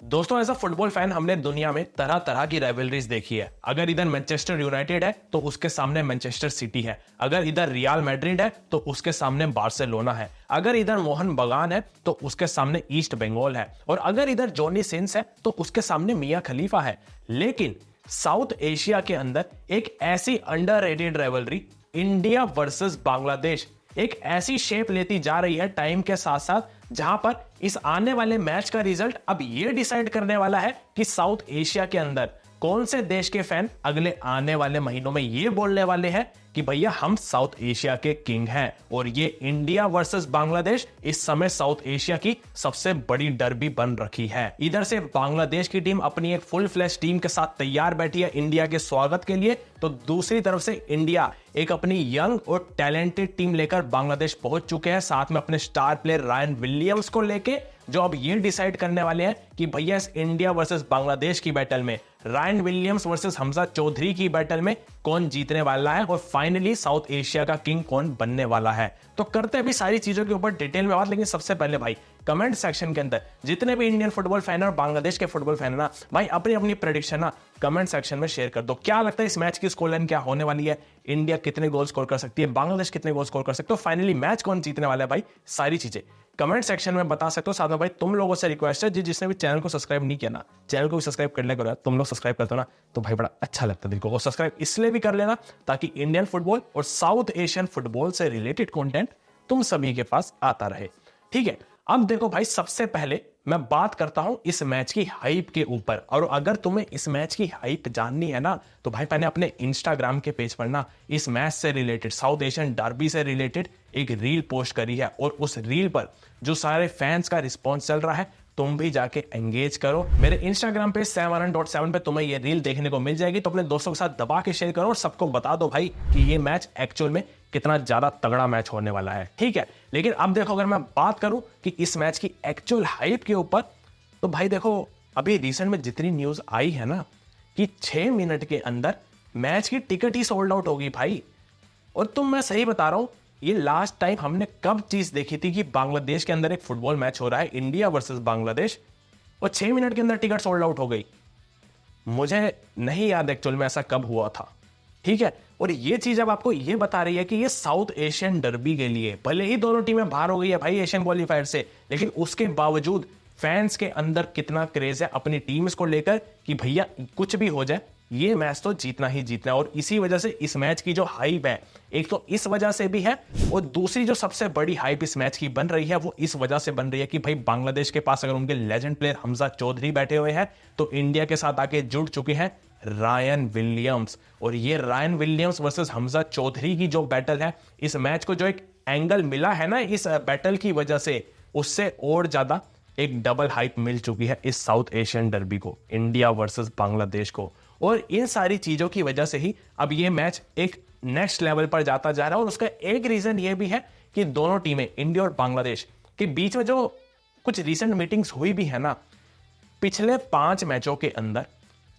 दोस्तों as a football fan हमने दुनिया में तरह तरह की राइवलरीज देखी है। अगर इधर मैनचेस्टर यूनाइटेड है तो उसके सामने मैनचेस्टर सिटी है, अगर इधर रियल मैड्रिड है तो उसके सामने बार्सिलोना है, अगर इधर मोहन बगान है तो उसके सामने ईस्ट बंगाल है, और अगर इधर जॉनी सिंस है तो उसके सामने मियां खलीफा है। लेकिन साउथ एशिया के अंदर एक ऐसी underrated rivalry India versus Bangladesh एक ऐसी शेप लेती जा रही है टाइम के साथ साथ, जहां पर इस आने वाले मैच का रिजल्ट अब यह डिसाइड करने वाला है कि साउथ एशिया के अंदर कौन से देश के फैन अगले आने वाले महीनों में ये बोलने वाले हैं कि भैया हम साउथ एशिया के किंग हैं। और ये इंडिया वर्सेस बांग्लादेश इस समय साउथ एशिया की सबसे बड़ी डर्बी बन रखी है। इधर से बांग्लादेश की टीम अपनी एक फुल फ्लैश टीम के साथ तैयार बैठी है इंडिया के स्वागत के लिए, तो दूसरी तरफ से इंडिया एक अपनी यंग और टैलेंटेड टीम लेकर बांग्लादेश पहुंच चुके हैं, साथ में अपने स्टार प्लेयर रायन विलियम्स को लेके, जो अब ये डिसाइड करने वाले हैं कि भैया इस इंडिया वर्सेस बांग्लादेश की बैटल में Ryan Williams versus Hamza Chowdhury की बैटल में कौन जीतने वाला है और फाइनली साउथ एशिया का किंग कौन बनने वाला है। तो करते हैं अभी सारी चीजों के ऊपर डिटेल में बात, लेकिन सबसे पहले भाई कमेंट सेक्शन के अंदर जितने भी इंडियन फुटबॉल फैन और बांग्लादेश के फुटबॉल फैन है ना भाई, अपनी अपनी प्रेडिक्शन ना कमेंट सेक्शन में शेयर कर दो। क्या लगता है इस मैच की स्कोर लाइन क्या होने वाली है, इंडिया कितने गोल स्कोर कर सकती है, बांग्लादेश कितने गोल स्कोर कर सकते हो, फाइनली मैच कौन जीतने वाला है, भाई सारी चीजें कमेंट सेक्शन में बता सकते हो। साथ में भाई तुम लोगों से रिक्वेस्ट है जिसने भी चैनल को सब्सक्राइब नहीं किया ना, चैनल को भी सब्सक्राइब कर लेगा, तुम लोग सब्सक्राइब करते हो ना तो भाई बड़ा अच्छा लगता है दिल को। और सब्सक्राइब इसलिए भी कर लेना ताकि इंडियन फुटबॉल और साउथ एशियन फुटबॉल से रिलेटेड कंटेंट तुम सभी के पास आता रहे, ठीक है। अब देखो भाई, सबसे पहले मैं बात करता हूं इस मैच की हाइप के ऊपर, और अगर तुम्हें इस मैच की हाइप जाननी है ना तो भाई मैंने अपने इंस्टाग्राम के पेज पर ना इस मैच से रिलेटेड, साउथ एशियन डर्बी से रिलेटेड एक रील पोस्ट करी है, और उस रील पर जो सारे फैंस का रिस्पॉन्स चल रहा है तुम भी जाके एंगेज करो। मेरे इंस्टाग्राम पे 7 पे तुम्हें ये रील देखने को मिल जाएगी, तो अपने दोस्तों के साथ दबा के शेयर करो और सबको बता दो भाई कि ये मैच एक्चुअल में कितना ज्यादा तगड़ा मैच होने वाला है, ठीक है। लेकिन अब देखो, अगर मैं बात करूं कि इस मैच की एक्चुअल हाइप के ऊपर, तो भाई देखो अभी रिसेंट में जितनी न्यूज आई है ना कि 6 मिनट के अंदर मैच की टिकट ही सोल्ड आउट होगी भाई। और मैं सही बता रहा हूं, ये लास्ट टाइम हमने कब चीज देखी थी कि बांग्लादेश के अंदर एक फुटबॉल मैच हो रहा है इंडिया वर्सेस बांग्लादेश और 6 मिनट के अंदर टिकट सोल्ड आउट हो गई। मुझे नहीं याद एक्चुअल में ऐसा कब हुआ था, ठीक है। और ये चीज अब आपको ये बता रही है कि ये साउथ एशियन डर्बी के लिए भले ही दोनों टीमें बाहर हो गई है भाई एशियन क्वालिफायर से, लेकिन उसके बावजूद फैंस के अंदर कितना क्रेज है अपनी टीम्स को लेकर कि भैया कुछ भी हो जाए ये मैच तो जीतना ही जीतना है। और इसी वजह से इस मैच की जो हाइप है, एक तो इस वजह से भी है, और दूसरी जो सबसे बड़ी हाइप इस मैच की बन रही है वो इस वजह से बन रही है कि भाई बांग्लादेश के पास अगर उनके लेजेंड प्लेयर हमजा चौधरी बैठे हुए हैं तो इंडिया के साथ आके जुड़ चुके हैं रायन विलियम्स। और ये Ryan Williams versus Hamza Chowdhury की जो बैटल है, इस मैच को जो एक एंगल मिला है ना इस बैटल की वजह से, उससे और ज्यादा एक डबल हाइप मिल चुकी है इस साउथ एशियन डर्बी को, इंडिया वर्सेस बांग्लादेश को। और इन सारी चीजों की वजह से ही अब ये मैच एक नेक्स्ट लेवल पर जाता जा रहा है। और उसका एक रीजन ये भी है कि दोनों टीमें इंडिया और बांग्लादेश के बीच में जो कुछ रिसेंट मीटिंग्स हुई भी है ना, पिछले 5 मैचों के अंदर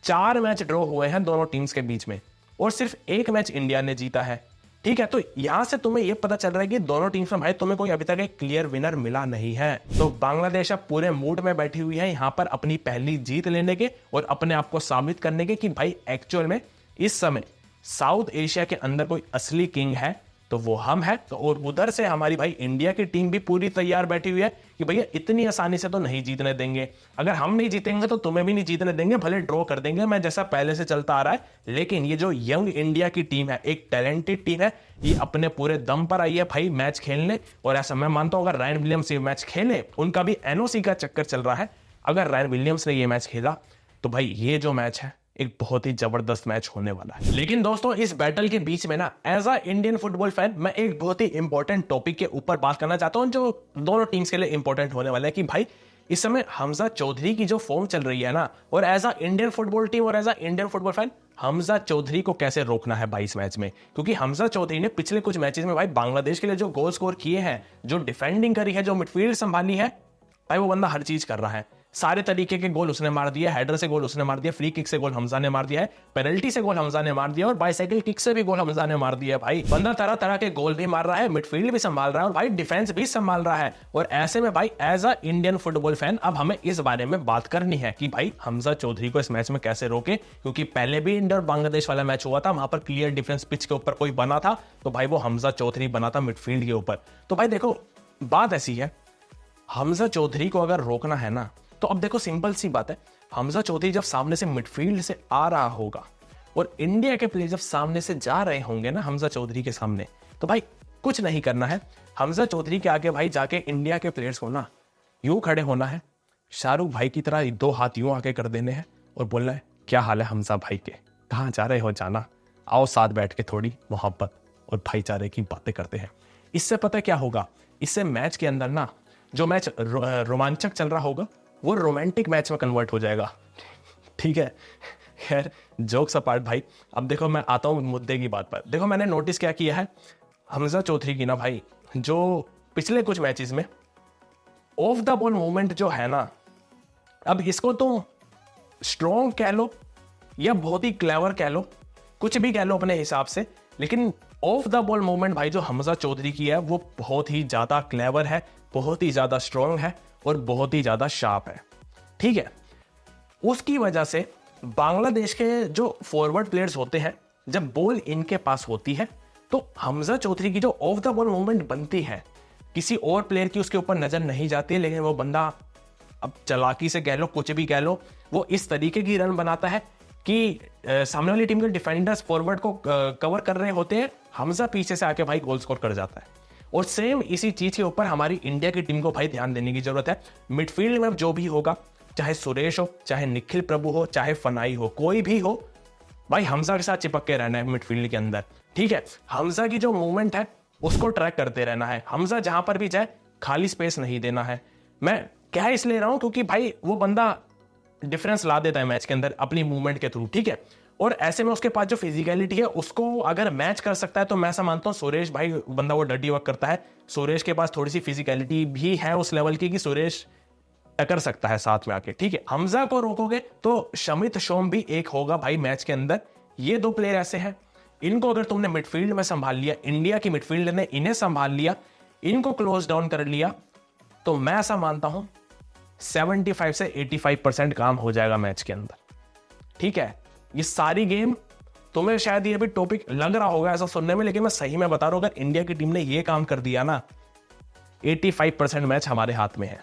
4 मैच ड्रॉ हुए हैं दोनों टीम्स के बीच में, और सिर्फ 1 मैच इंडिया ने जीता है, ठीक है। तो यहां से तुम्हें यह पता चल रहा है कि दोनों टीम्स में भाई तुम्हें कोई अभी तक एक क्लियर विनर मिला नहीं है। तो बांग्लादेश अब पूरे मूड में बैठी हुई है यहां पर अपनी पहली जीत लेने के और अपने आप को साबित करने के कि भाई एक्चुअल में इस समय साउथ एशिया के अंदर कोई असली किंग है तो वो हम हैं। तो और उधर से हमारी भाई इंडिया की टीम भी पूरी तैयार बैठी हुई है कि भैया इतनी आसानी से तो नहीं जीतने देंगे, अगर हम नहीं जीतेंगे तो तुम्हें भी नहीं जीतने देंगे, भले ड्रॉ कर देंगे, मैं जैसा पहले से चलता आ रहा है। लेकिन ये जो यंग इंडिया की टीम है, एक टैलेंटेड टीम है, ये अपने पूरे दम पर आई है भाई मैच खेलने। और ऐसा मैं मानता हूं अगर रायन विलियम्स ये मैच खेले, उनका भी एनओसी का चक्कर चल रहा है, अगर रायन विलियम्स ने ये मैच खेला तो भाई ये जो मैच है एक बहुत ही जबरदस्त मैच होने वाला है। लेकिन दोस्तों इस बैटल के बीच में ना as a Indian football fan मैं एक बहुत ही इंपॉर्टेंट टॉपिक के ऊपर बात करना चाहता हूं जो दोनों टीम्स के लिए इंपॉर्टेंट होने वाला है कि भाई इस समय हमजा चौधरी की जो फॉर्म चल रही है ना, और as a Indian football team और as a Indian football fan Hamza Chaudhary को कैसे रोकना है 22 मैच में। क्योंकि हमजा चौधरी ने पिछले कुछ मैचेस में भाई बांग्लादेश के लिए जो गोल स्कोर किए हैं, जो डिफेंडिंग करी है, जो मिडफील्ड संभाली है, भाई वो बंदा हर चीज कर रहा है। सारे तरीके के गोल उसने मार दिए, हेडर से गोल उसने मार दिया, फ्री किक से गोल हमजा ने मार दिया है, पेनल्टी से गोल हमजा ने मार दिया और बाइसाइकिल किक से भी गोल हमजा ने मार दिया। भाई बंदा तरह तरह के गोल भी मार रहा है, मिडफील्ड भी संभाल रहा है और भाई डिफेंस भी संभाल रहा है। और ऐसे में भाई as a Indian football fan अब हमें इस बारे में बात करनी है कि भाई हमजा चौधरी को इस मैच में कैसे रोके, क्योंकि पहले भी इंडिया और बांग्लादेश वाला मैच हुआ था, वहां पर क्लियर डिफरेंस पिच के ऊपर कोई बना था, तो भाई वो हमजा चौधरी बना था मिडफील्ड के ऊपर। तो भाई देखो बात ऐसी है, हमजा चौधरी को अगर रोकना है ना, तो अब देखो सिंपल सी बात है, हमजा चौधरी जब सामने से मिडफील्ड से आ रहा होगा और इंडिया के प्लेयर जब सामने से जा रहे होंगे ना हमजा चौधरी के सामने, तो भाई कुछ नहीं करना है, हमजा चौधरी के आगे भाई जाके इंडिया के प्लेयर्स को ना यूं खड़े होना है, शाहरुख भाई की तरह दो हाथ यूं आगे कर देने हैं और बोलना है क्या हाल है हमजा भाई के, कहाँ जा रहे हो, जाना, आओ साथ बैठ के थोड़ी मोहब्बत और भाईचारे की बातें करते हैं। इससे पता क्या होगा, इससे मैच के अंदर ना जो मैच रोमांचक चल रहा होगा वो रोमांटिक मैच में कन्वर्ट हो जाएगा। ठीक है, खैर जोक्स अपार्ट भाई, अब देखो मैं आता हूँ मुद्दे की बात पर। देखो मैंने नोटिस क्या किया है, हमजा चौधरी की ना भाई जो पिछले कुछ मैचेस में ऑफ द बॉल मूवमेंट जो है ना, अब इसको तो स्ट्रॉन्ग कह लो या बहुत ही क्लेवर कह लो, कुछ भी कह लो अपने हिसाब से, लेकिन ऑफ द बॉल मूवमेंट भाई जो हमजा चौधरी की है वो बहुत ही ज्यादा क्लेवर है, बहुत ही ज्यादा स्ट्रॉन्ग है और बहुत ही ज्यादा शार्प है। ठीक है, उसकी वजह से बांग्लादेश के जो फॉरवर्ड प्लेयर्स होते हैं जब बॉल इनके पास होती है तो हमजा चौधरी की जो ऑफ द बॉल मूवमेंट बनती है, किसी और प्लेयर की उसके ऊपर नजर नहीं जाती है, लेकिन वो बंदा अब चालाकी से कह लो कुछ भी कह लो, वो इस तरीके की रन बनाता है कि सामने वाली टीम के डिफेंडर्स फॉरवर्ड को कवर कर रहे होते हैं, हमजा पीछे से आके भाई गोल स्कोर कर जाता है। और सेम इसी चीज के ऊपर हमारी इंडिया की टीम को भाई ध्यान देने की जरूरत है। मिडफील्ड में जो भी होगा, चाहे सुरेश हो, चाहे निखिल प्रभु हो, चाहे फनाई हो, कोई भी हो, भाई हमजा के साथ चिपक के रहना है मिडफील्ड के अंदर। ठीक है, हमजा की जो मूवमेंट है उसको ट्रैक करते रहना है, हमजा जहां पर भी जाए खाली स्पेस नहीं देना है। मैं क्या इसलिए रहा हूं क्योंकि भाई वो बंदा डिफरेंस ला देता है मैच के अंदर अपनी मूवमेंट के थ्रू। ठीक है, और ऐसे में उसके पास जो फिजिकलिटी है उसको अगर मैच कर सकता है तो मैं ऐसा मानता हूं सुरेश भाई बंदा वो डर्टी वर्क करता है, सुरेश के पास थोड़ी सी फिजिकलिटी भी है उस लेवल की कि सुरेश टक्कर सकता है साथ में आके। ठीक है, हमजा को रोकोगे तो शमित शोम भी एक होगा भाई मैच के अंदर। ये दो प्लेयर ऐसे हैं, इनको अगर तुमने मिडफील्ड में संभाल लिया, इंडिया की मिडफील्ड ने इन्हें संभाल लिया, इनको क्लोज डाउन कर लिया, तो मैं ऐसा मानता हूं 75 से 85% काम हो जाएगा मैच के अंदर। ठीक है, ये सारी गेम तुम्हें शायद ये भी टॉपिक लग रहा होगा ऐसा सुनने में, लेकिन मैं सही में बता रहा हूं, अगर इंडिया की टीम ने ये काम कर दिया ना 85% मैच हमारे हाथ में है।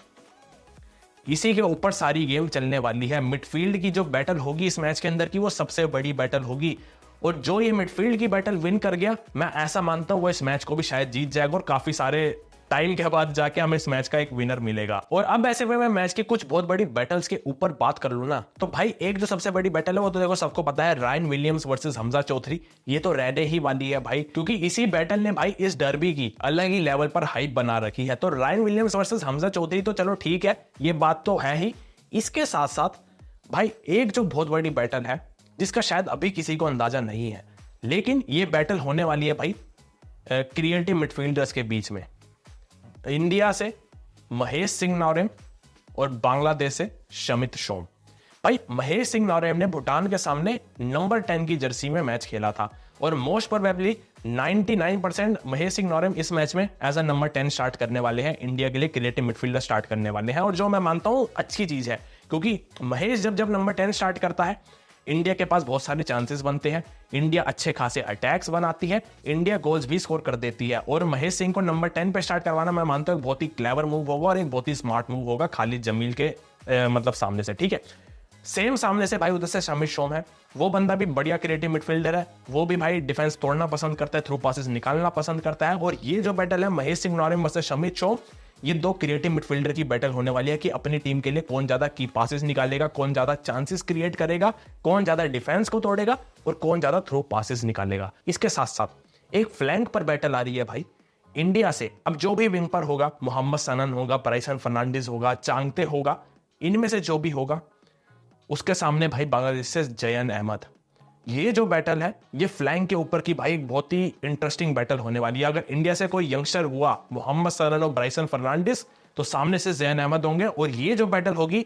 इसी के ऊपर सारी गेम चलने वाली है। मिडफील्ड की जो बैटल होगी इस मैच के अंदर की वो सबसे बड़ी बैटल होगी, और जो ये मिडफील्ड की बैटल विन कर गया, मैं ऐसा मानता हूं वो इस मैच को भी शायद जीत जाएगा और काफी सारे टाइम के बाद जाके हमें इस मैच का एक विनर मिलेगा। और अब ऐसे में मैं मैच की कुछ बहुत बड़ी बैटल्स के ऊपर बात कर लूं ना, तो भाई एक जो सबसे बड़ी बैटल है वो तो देखो सबको पता है, Ryan Williams versus Hamza Chowdhury. ये तो रहने ही वाली है भाई, क्योंकि इसी बैटल ने भाई इस डर्बी की अलग ही लेवल पर हाइप बना रखी है। तो Ryan Williams versus Hamza Chowdhury तो चलो ठीक है, ये बात तो है ही। इसके साथ साथ भाई एक जो बहुत बड़ी बैटल है जिसका शायद अभी किसी को अंदाजा नहीं है, लेकिन ये बैटल होने वाली है भाई क्रिएटिव मिडफील्डर्स के बीच में। इंडिया से महेश सिंह नौरेम और बांग्लादेश से शमित शोम। भाई महेश सिंह नौरेम ने भूटान के सामने नंबर 10 की जर्सी में मैच खेला था और मोस्ट प्रोबेबली 99% महेश सिंह नौरेम इस मैच में एज अ नंबर 10 स्टार्ट करने वाले हैं, इंडिया के लिए क्रिएटिव मिडफील्डर स्टार्ट करने वाले हैं। और जो मैं मानता हूं अच्छी चीज है, क्योंकि महेश जब नंबर 10 स्टार्ट करता है इंडिया के पास बहुत सारे चांसेस बनते हैं, इंडिया अच्छे खासे अटैक्स बनाती है, इंडिया गोल्स भी स्कोर कर देती है। और महेश सिंह को नंबर 10 पे स्टार्ट करवाना मैं मानता हूं बहुत ही क्लेवर मूव होगा और एक बहुत ही स्मार्ट मूव होगा खालिद जमील के मतलब सामने से। ठीक है, सेम सामने से भाई उधर से शमित शोम है, वो बंदा भी बढ़िया क्रिएटिव मिडफील्डर है, वो भी भाई डिफेंस तोड़ना पसंद करता है, थ्रू पासेस निकालना पसंद करता है। और ये जो बैटल है महेश सिंह नौरेम वर्सेस शमित शोम, ये दो क्रिएटिव मिडफील्डर की बैटल होने वाली है कि अपनी टीम के लिए कौन ज्यादा की पासेस निकालेगा, कौन ज्यादा चांसेस क्रिएट करेगा, कौन ज्यादा डिफेंस को तोड़ेगा और कौन ज्यादा थ्रो पासेस निकालेगा। इसके साथ साथ एक फ्लैंक पर बैटल आ रही है भाई इंडिया से। अब जो भी विंग पर होगा, मोहम्मद सनन होगा, ब्राइसन फर्नांडिस होगा, चांगते होगा, इनमें से जो भी होगा उसके सामने भाई बांग्लादेश से जयन अहमद। ये जो बैटल है ये फ्लैंक के ऊपर की भाई एक बहुत ही इंटरेस्टिंग बैटल होने वाली है। अगर इंडिया से कोई यंगस्टर हुआ मोहम्मद सनन और ब्राइसन फर्नांडिस, तो सामने से जयन अहमद होंगे। और ये जो बैटल होगी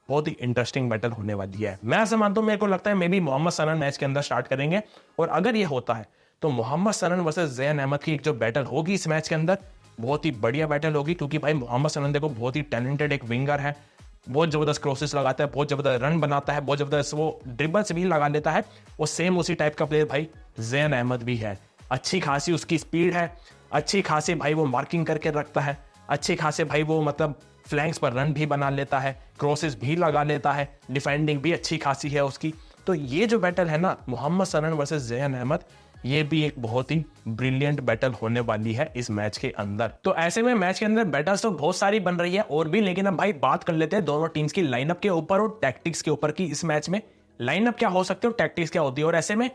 बहुत ही इंटरेस्टिंग बैटल होने वाली है। मैं ऐसा मानता हूं, मेरे को लगता है may be Mohammad Sanon match के अंदर स्टार्ट करेंगे, और अगर ये होता है तो मोहम्मद सनन वर्सेस ज़ैन अहमद की एक जो बैटल होगी इस मैच के अंदर, बहुत ही बढ़िया बैटल होगी, क्योंकि भाई मोहम्मद सनन देखो बहुत ही टैलेंटेड एक विंगर है, बहुत जबरदस्त क्रॉसेस लगाता है, बहुत जबरदस्त रन बनाता है, बहुत जबरदस्त वो ड्रिबल्स भी लगा लेता है। वो सेम उसी टाइप का प्लेयर भाई ज़ैन अहमद भी है। अच्छी खासी उसकी स्पीड है, अच्छी खासी भाई वो मार्किंग करके रखता है, अच्छे खासे भाई वो मतलब फ्लैंक्स पर रन भी बना लेता है, क्रॉसेस भी लगा लेता है, डिफेंडिंग भी अच्छी खासी है उसकी। तो ये जो बैटल है ना मोहम्मद सनन वर्सेस ज़ैन अहमद, ये भी एक बहुत ही ब्रिलियंट बैटल होने वाली है इस मैच के अंदर। तो ऐसे में मैच के अंदर बैटल्स तो बहुत सारी बन रही है और भी, लेकिन अब भाई बात कर लेते हैं दोनों टीम्स की लाइनअप के ऊपर और टैक्टिक्स के ऊपर की इस मैच में लाइनअप क्या हो सकती है और टैक्टिक्स क्या होती है। और ऐसे में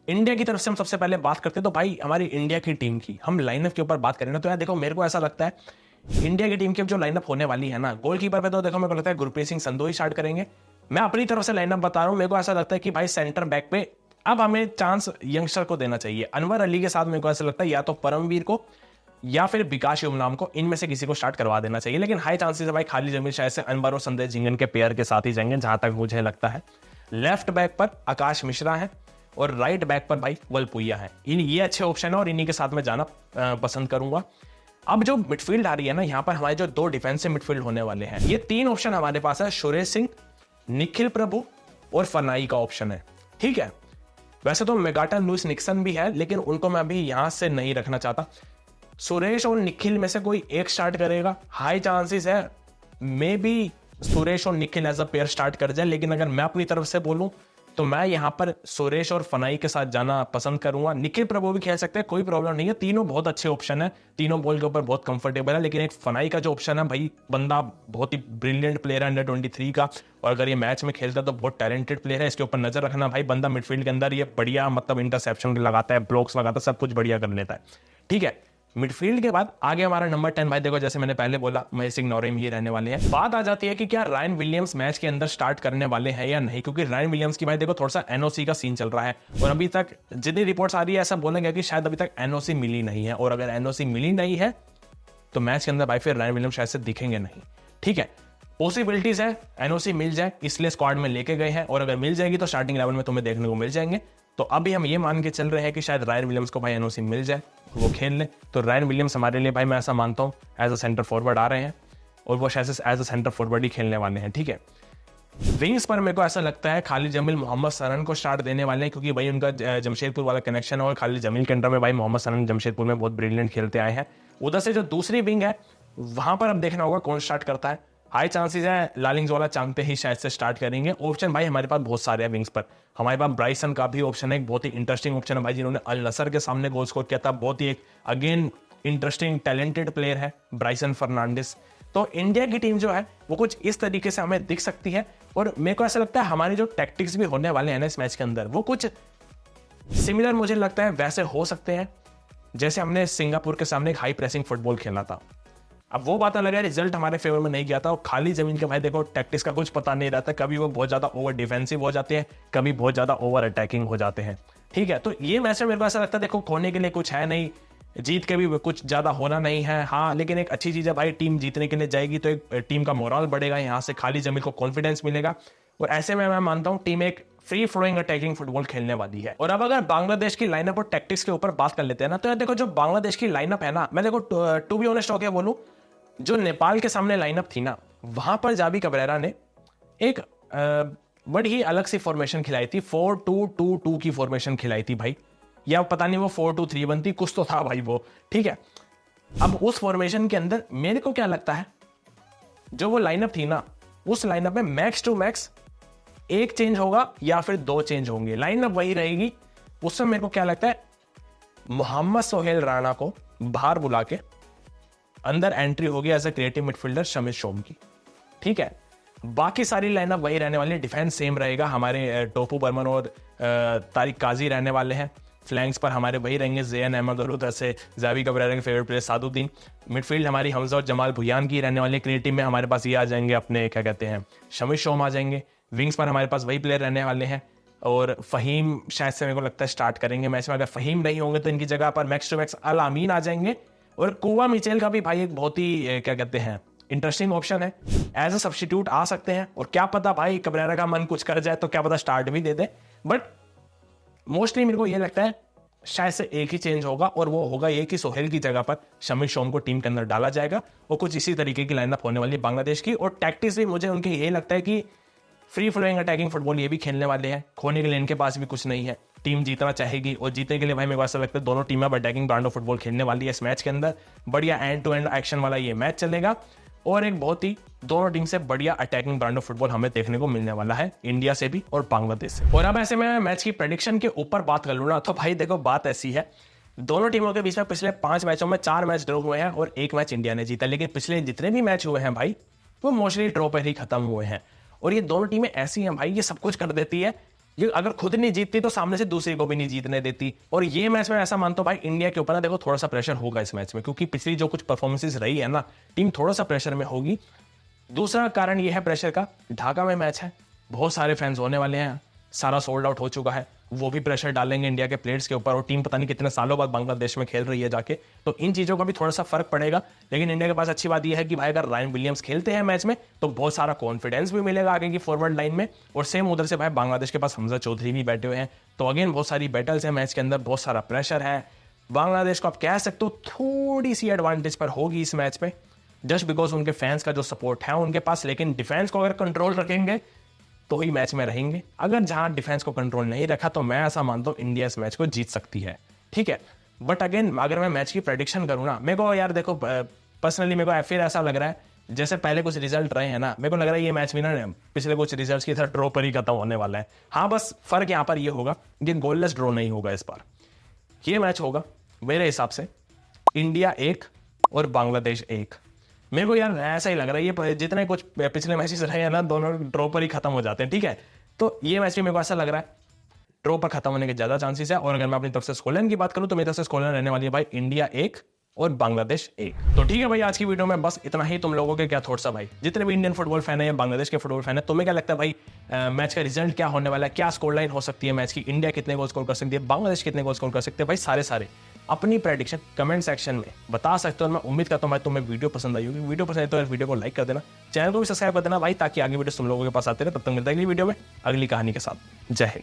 इंडिया की तरफ से हम सबसे पहले बात करते हैं, तो भाई हमारी इंडिया की टीम की हम लाइनअप के ऊपर बात करें ना, तो यार देखो मेरे को ऐसा लगता है इंडिया की टीम की जो लाइनअप होने वाली है ना, गोलकीपर पे तो देखो मेरे को लगता है गुरप्रीत सिंह संधू ही स्टार्ट करेंगे। मैं अपनी तरफ से लाइनअप बता रहा हूं, मेरे को ऐसा लगता है कि भाई सेंटर बैक पे अब हमें चांस यंगस्टर को देना चाहिए। अनवर अली के साथ मेरे को ऐसा लगता है या तो परमवीर को या फिर विकास युमनाम को, इनमें से किसी को स्टार्ट करवा देना चाहिए। लेकिन हाई चांसेस है भाई खालिद जमील शायद से अनवर और संजय झिंगन के पेयर के साथ ही जाएंगे, जहां तक मुझे लगता है। लेफ्ट बैक पर आकाश मिश्रा है और राइट बैक पर भाई वलपुइया है। ये अच्छे ऑप्शन है और इन्हीं के साथ में जाना पसंद करूंगा। अब जो मिडफील्ड आ रही है ना, यहाँ पर हमारे जो दो डिफेंसिव मिडफील्ड होने वाले हैं, ये तीन ऑप्शन हमारे पास है, सुरेश सिंह, निखिल प्रभु और फनाई का ऑप्शन है। ठीक है, वैसे तो मेगाटन लुइस निक्सन भी है, लेकिन उनको मैं अभी यहां से नहीं रखना चाहता। सुरेश और निखिल में से कोई एक स्टार्ट करेगा, हाई चांसेस है मे बी सुरेश और Nikhil as a pair start कर जाए। लेकिन अगर मैं अपनी तरफ से बोलूं तो मैं यहां पर सुरेश और फनाई के साथ जाना पसंद करूंगा। निखिल प्रभु भी खेल सकते हैं, कोई प्रॉब्लम नहीं है, तीनों बहुत अच्छे ऑप्शन है, तीनों बॉल के ऊपर बहुत कंफर्टेबल है। लेकिन एक फनाई का जो ऑप्शन है भाई, बंदा बहुत ही ब्रिलियंट प्लेयर है अंडर 23 का, और अगर ये मैच में खेलता तो बहुत टैलेंटेड प्लेयर है, इसके ऊपर नजर रखना भाई। बंदा मिडफील्ड के अंदर ये बढ़िया मतलब इंटरसेप्शन लगाता है, ब्लॉक्स लगाता है, सब कुछ बढ़िया कर लेता है। ठीक है, मिडफील्ड के बाद आगे हमारा नंबर 10 भाई देखो, जैसे मैंने पहले बोला महेश सिंह नौरेम ही रहने वाले हैं। बात आ जाती है कि क्या रायन विलियम्स मैच के अंदर स्टार्ट करने वाले हैं या नहीं, क्योंकि रायन विलियम्स की भाई देखो थोड़ा सा एनओसी का सीन चल रहा है, और अभी तक जितनी रिपोर्ट्स आ रही है ऐसा बोलेंगे कि शायद अभी तक एनओसी मिली नहीं है, और अगर एनओसी मिली नहीं है तो मैच के अंदर भाई फिर रायन विलियम्स शायद से दिखेंगे नहीं। ठीक है, पॉसिबिलिटीज है एनओसी मिल जाए, इसलिए स्क्वाड में लेके गए हैं, और अगर मिल जाएगी तो स्टार्टिंग लेवल में तुम्हें देखने को मिल जाएंगे। तो अभी हम ये मान के चल रहे हैं कि शायद रायन विलियम्स को भाई एनओसी मिल जाए, वो खेल ले। तो रायन विलियम्स हमारे लिए भाई मैं ऐसा मानता हूँ एज अ सेंटर फॉरवर्ड आ रहे हैं, और वो शायद एज अ सेंटर फॉरवर्ड ही खेलने वाले हैं। ठीक है, विंग्स पर मेरे को ऐसा लगता है खालिद जमील मोहम्मद सनन को स्टार्ट देने वाले हैं, क्योंकि भाई उनका जमशेदपुर वाला कनेक्शन है, और खालिद जमील के अंडर में भाई मोहम्मद सनन जमशेदपुर में बहुत ब्रिलियंट खेलते आए हैं। उधर से जो दूसरी विंग है वहां पर अब देखना होगा कौन स्टार्ट करता है। हाई चांसेस है लालिंग्स वाला चांगते ही शायद से स्टार्ट करेंगे। ऑप्शन भाई हमारे पास बहुत सारे हैं विंग्स पर, हमारे पास ब्राइसन का भी ऑप्शन है, एक बहुत ही इंटरेस्टिंग ऑप्शन है भाई, जिन्होंने अल नसर के सामने गोल स्कोर किया था, बहुत ही एक अगेन इंटरेस्टिंग टैलेंटेड प्लेयर है ब्राइसन फर्नांडिस। तो इंडिया की टीम जो है वो कुछ इस तरीके से हमें दिख सकती है, और मेरे को ऐसा लगता है हमारी जो टैक्टिक्स भी होने वाले हैं ना इस मैच के अंदर, वो कुछ सिमिलर मुझे लगता है वैसे हो सकते हैं जैसे हमने सिंगापुर के सामने एक हाई प्रेसिंग फुटबॉल खेला था। अब वो बात अलग है, रिजल्ट हमारे फेवर में नहीं गया था, और खाली जमीन के भाई देखो टैक्टिक्स का कुछ पता नहीं रहता, कभी वो बहुत ज्यादा ओवर डिफेंसिव हो जाते हैं, कभी बहुत ज्यादा ओवर अटैकिंग हो जाते हैं। ठीक है, तो ये मैच में मेरे को ऐसा लगता है देखो खोने के लिए कुछ है नहीं, जीत के भी कुछ ज्यादा होना नहीं है। हाँ, लेकिन एक अच्छी चीज है भाई, टीम जीतने के लिए जाएगी तो एक टीम का मोरल बढ़ेगा, यहाँ से खाली जमीन को कॉन्फिडेंस मिलेगा, और ऐसे में मैं मानता हूँ टीम एक फ्री फ्लोइंग अटैकिंग फुटबॉल खेलने वाली है। और अब अगर बांग्लादेश की लाइनअप और टैक्टिक्स के ऊपर बात कर लेते हैं ना, तो यार देखो जो बांग्लादेश की लाइनअप है ना, मैं देखो टू बी ऑनेस्ट होके बोलूं, जो नेपाल के सामने लाइनअप थी ना, वहां पर जावी कबरेरा ने एक बड़ी ही अलग सी फॉर्मेशन खिलाई थी, 4-2-2-2 की फॉर्मेशन खिलाई थी भाई, या पता नहीं वो 4-2-3-1 थी, कुछ तो था भाई वो। ठीक है, अब उस फॉर्मेशन के अंदर मेरे को क्या लगता है, जो वो लाइनअप थी ना, उस लाइनअप में मैक्स टू मैक्स एक चेंज होगा या फिर दो चेंज होंगे, लाइनअप वही रहेगी। उसमें मेरे को क्या लगता है, मोहम्मद सोहेल राणा को बाहर बुला के अंदर एंट्री होगी as a creative midfielder Shamit Shome की। ठीक है, बाकी सारी लाइनअप वही रहने वाली है, डिफेंस सेम रहेगा, हमारे टोपू बर्मन और तारिक काजी रहने वाले हैं, फ्लैंक्स पर हमारे वही रहेंगे ज़ैन अहमद, और उधर से जावी कबरेरा के फेवरेट प्लेयर सादुद्दीन। मिडफील्ड हमारी हमजा और जमाल भुयान की रहने वाली, क्रिएटिव में हमारे पास ये आ जाएंगे अपने क्या कहते हैं शमित शोम आ जाएंगे, विंग्स पर हमारे पास वही प्लेयर रहने वाले हैं, और फ़हीम शायद से मेरे को लगता है स्टार्ट करेंगे मैच में। अगर फ़हीम नहीं होंगे तो इनकी जगह पर मैक्स टू मैक्स अल अमीन आ जाएंगे, और कुवा मिचेल का भी भाई एक बहुत ही क्या कहते हैं इंटरेस्टिंग ऑप्शन है, एज अ सब्स्टिट्यूट आ सकते हैं, और क्या पता भाई कबरेरा का मन कुछ कर जाए तो क्या पता स्टार्ट भी दे दे। बट मोस्टली मेरे को ये लगता है शायद से एक ही चेंज होगा, और वो होगा ये कि सोहेल की जगह पर शमी शोम को टीम के अंदर डाला जाएगा, और कुछ इसी तरीके की लाइनअप होने वाली है बांग्लादेश की। और टैक्टिक्स भी मुझे उनके ये लगता है कि फ्री फ्लोइंग अटैकिंग फुटबॉल ये भी खेलने वाले हैं, खोने के लिए इनके पास भी कुछ नहीं है, टीम जीतना चाहेगी, और जीतने के लिए भाई मेरे को ऐसा लगता है दोनों टीमें अब अटैकिंग ब्रांड ऑफ फुटबॉल खेलने वाली है इस मैच के अंदर। बढ़िया एंड टू एंड एक्शन वाला ये मैच चलेगा, और एक बहुत ही दोनों टीम से बढ़िया अटैकिंग ब्रांड ऑफ फुटबॉल हमें देखने को मिलने वाला है, इंडिया से भी और बांग्लादेश से। और अब ऐसे में मैच की प्रेडिक्शन के ऊपर बात कर लूँ ना, तो भाई देखो बात ऐसी है, दोनों टीमों के बीच में पिछले 5 मैचों में 4 मैच ड्रॉ हुए हैं और 1 मैच इंडिया ने जीता, लेकिन पिछले जितने भी मैच हुए हैं भाई वो मोस्टली ड्रॉ पर ही खत्म हुए हैं। और ये दोनों टीमें ऐसी हैं भाई, ये सब कुछ कर देती है, ये अगर खुद नहीं जीतती तो सामने से दूसरी को भी नहीं जीतने देती। और ये मैच में ऐसा मानता हूं भाई इंडिया के ऊपर ना देखो थोड़ा सा प्रेशर होगा इस मैच में, क्योंकि पिछली जो कुछ परफॉर्मेंसेस रही है ना, टीम थोड़ा सा प्रेशर में होगी। दूसरा कारण ये है प्रेशर का, ढाका में मैच है, बहुत सारे फैंस होने वाले हैं, सारा सोल्ड आउट हो चुका है, वो भी प्रेशर डालेंगे इंडिया के प्लेयर्स के ऊपर, और टीम पता नहीं कितने सालों बाद बांग्लादेश में खेल रही है जाके, तो इन चीज़ों का भी थोड़ा सा फर्क पड़ेगा। लेकिन इंडिया के पास अच्छी बात यह है कि भाई अगर रायन विलियम्स खेलते हैं मैच में तो बहुत सारा कॉन्फिडेंस भी मिलेगा आगे की फॉरवर्ड लाइन में। और सेम उधर से भाई बांग्लादेश के पास हमजा चौधरी भी बैठे हुए हैं, तो अगेन बहुत सारी बैटल्स हैं मैच के अंदर, बहुत सारा प्रेशर है। बांग्लादेश को आप कह सकते हो थोड़ी सी एडवांटेज पर होगी इस मैच में, जस्ट बिकॉज उनके फैंस का जो सपोर्ट है उनके पास, लेकिन डिफेंस को अगर कंट्रोल रखेंगे तो ही मैच में रहेंगे। अगर जहां डिफेंस को कंट्रोल नहीं रखा तो मैं ऐसा मानता हूं इंडिया इस मैच को जीत सकती है, ठीक है। बट अगेन अगर मैं मैच की प्रेडिक्शन करूं ना, मेरे को यार देखो पर्सनली मेरे को फिर ऐसा लग रहा है जैसे पहले कुछ रिजल्ट रहे हैं ना, मेरे को लग रहा है ये मैच भी ना पिछले कुछ रिजल्ट्स की तरह ड्रॉ पर ही खत्म होने वाला है। हाँ बस फर्क यहाँ पर ये होगा कि गोललेस ड्रॉ नहीं होगा इस बार, ये मैच होगा मेरे हिसाब से इंडिया 1 और बांग्लादेश 1। मेरे को यार ऐसा ही लग रहा है, ये जितने कुछ पिछले मैचेस रहे हैं ना दोनों ड्रॉ पर ही खत्म हो जाते हैं, ठीक है। तो ये मैच भी मेरे को ऐसा लग रहा है ड्रॉ पर खत्म होने के ज्यादा चांसेस है। और अगर मैं अपनी तरफ से स्कोरलाइन की बात करूं तो मेरी तरफ से स्कोरलाइन रहने वाली है भाई इंडिया 1 और बांग्लादेश 1। तो ठीक है भाई, आज की वीडियो में बस इतना ही। तुम लोगों के क्या थॉट्स है भाई, जितने भी इंडियन फुटबॉल फैन है या बांग्लादेश के फुटबॉल फैन है, तुम्हें क्या लगता है भाई मैच का रिजल्ट क्या होने वाला है, क्या स्कोरलाइन हो सकती है मैच की, इंडिया कितने गोल स्कोर कर सकती है, बांग्लादेश कितने गोल स्कोर कर सकते हैं भाई, सारे अपनी प्रेडिक्शन कमेंट सेक्शन में बता सकते हो। मैं उम्मीद करता हूँ भाई तुम्हें वीडियो पसंद आई होगी। वीडियो पसंद आई तो वीडियो को लाइक कर देना, चैनल को भी सब्सक्राइब कर देना भाई, ताकि आगे वीडियो तुम लोगों के पास आते रहे। तब तक मिलता है अगली वीडियो में अगली कहानी के साथ। जय हिंद।